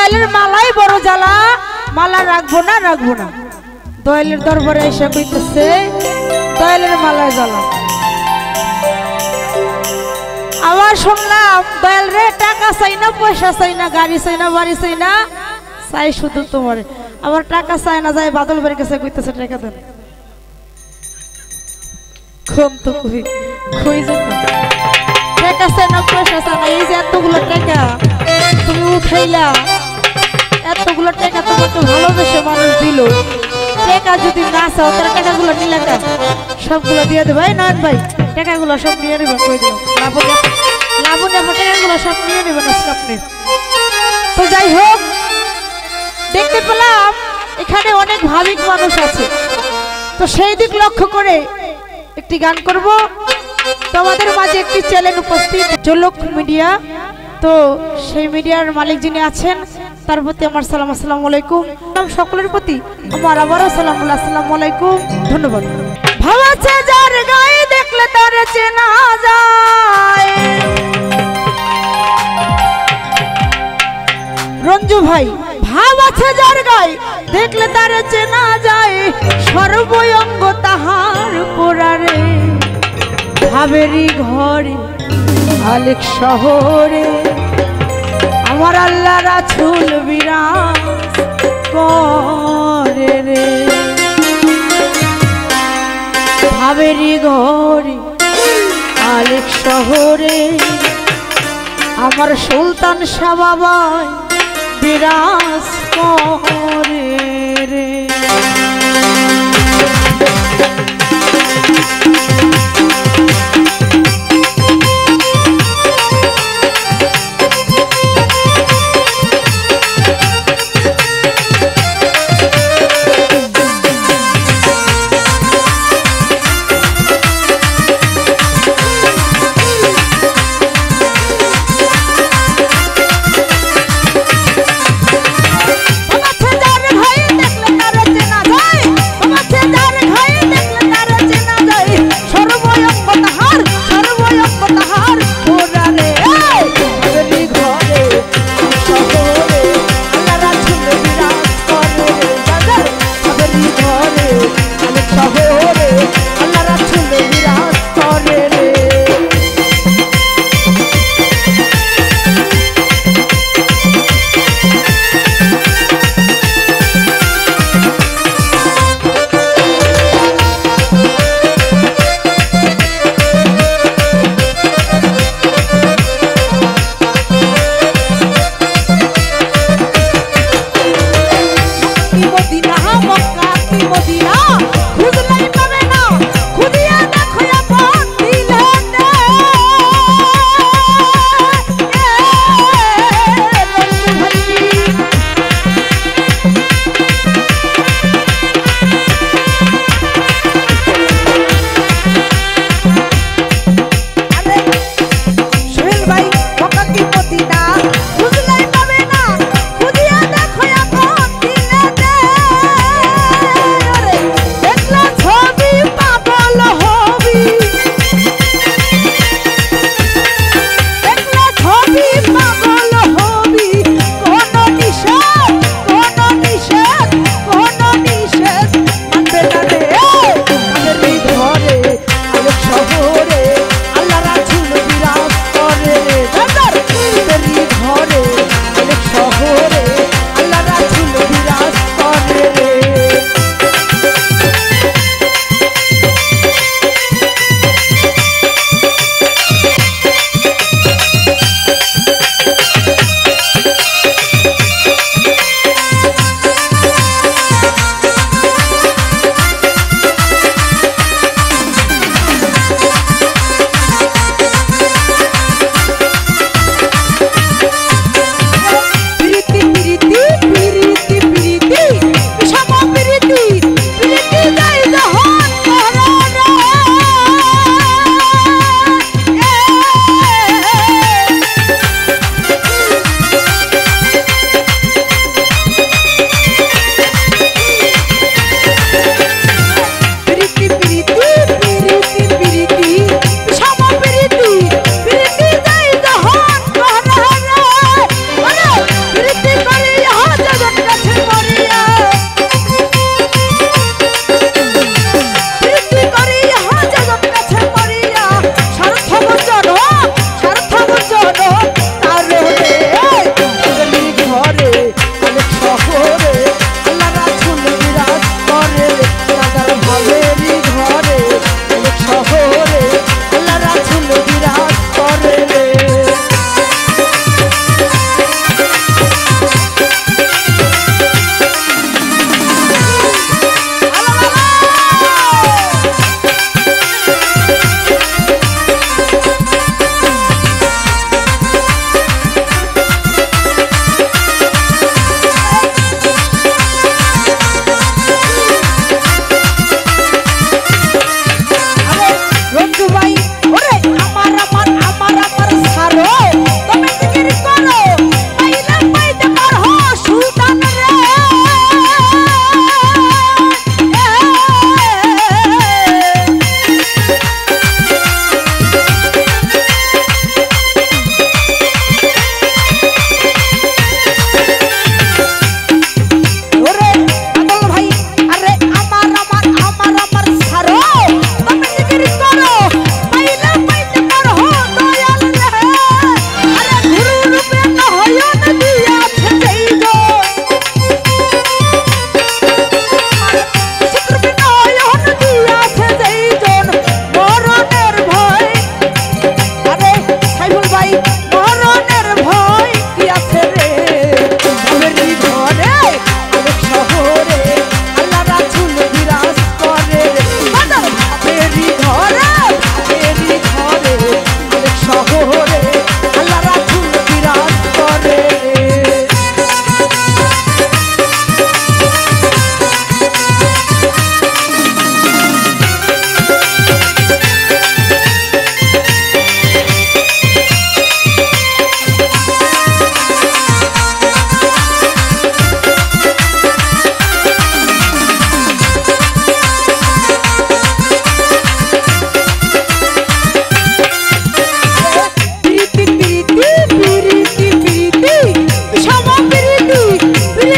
দয়ালের মালাই বড় জ্বালা, মালা রাখবো না রাখবো না। দয়ালের দরবারে এসে কইতেছে দয়ালের মালায় জ্বালা। আবার শুনলাম দয়াল রে টাকা চাই না, পয়সা চাই না, গাড়ি চাই না, বাড়ি চাই না, চাই শুধু তোমার। আবার টাকা চাই না, যায় বাদল বাড়ির কাছে কইতেছে টাকা দেন। কোন তো কই কই যেন টাকা চাই না, পয়সা চাই না, এই যে এতগুলো টাকা তুমি উঠাইলা, এতগুলো টাকা তোমাকে ভালোবেসে মানুষ দিল, টাকা যদি না চাও তাহলে টাকাগুলো নিলে কেন? সবগুলো দিয়ে দেবো। এই নয়ন ভাই টাকাগুলো সব নিয়ে নেবেন, কই দেবো লাবণী টাকাগুলো সব নিয়ে নেবেন আপনি। তো যাই হোক, দেখতে পেলাম এখানে অনেক ভাবিক মানুষ আছে, তো সেই দিক লক্ষ্য করে একটি গান করব। তোমাদের মাঝে একটি চ্যানেল উপস্থিত, জোলক মিডিয়া। তো সেই মিডিয়ার মালিক যিনি আছেন তার প্রতি আমার সালাম, আসসালামু আলাইকুম। সকলের প্রতি আমার আবারও সালাম, আসসালামু আলাইকুম, ধন্যবাদ। ভাব আছে যার গায়ে দেখলে তার চেনা যায়, রঞ্জু ভাই। ভাব আছে যার গায়ে দেখলে তার চেনা যায়, সর্বঙ্গ তাহার পোড়ারে। ভাবেরই ঘরে আলেক শহরে আমার আল্লাহ রাসূল বিরাজ করে রে। ভাবেরই ঘরে আলেক শহরে আমার সুলতান শাহ বাবা বিরাজ করে রে।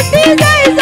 দিতে যাই